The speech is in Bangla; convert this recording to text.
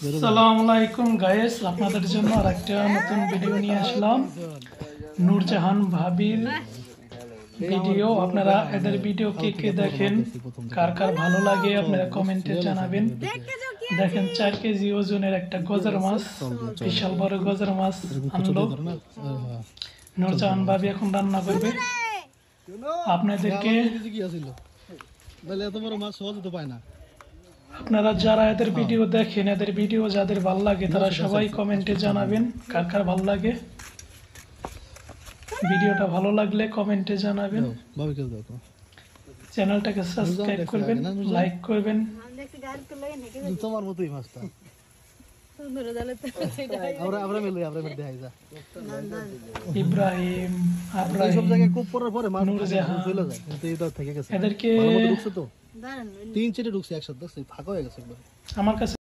আসসালামু আলাইকুম গাইস, আপনাদের জন্য আরেকটা নতুন ভিডিও নিয়ে আসলাম। নূরজাহান ভাবির ভিডিও। আপনারা এদের ভিডিও কে কে দেখেন, কার কার ভালো লাগে আপনারা কমেন্টে জানাবেন। দেখেন 4 কেজি ওজনের একটা গজার মাছ, বিশাল বড় গজার মাছ আনলো। নূরজাহান ভাবি এখন রান্না করবে। আপনাদেরকে আপনারা যারা এদের ভিডিও দেখেন, এদের ভিডিও যাদের ভালো লাগে তারা সবাই কমেন্টে জানাবেন কার কার ভালো লাগে। ভিডিওটা ভালো লাগলে কমেন্টে জানাবেন। চ্যানেলটাকে সাবস্ক্রাইব করবেন, লাইক করবেন। তোমার মতোই মাছটা ইব্রাহিম, এদেরকে তিন চারটে ঢুকছে একসাথে ফাঁকা হয়ে গেছে আমার কাছে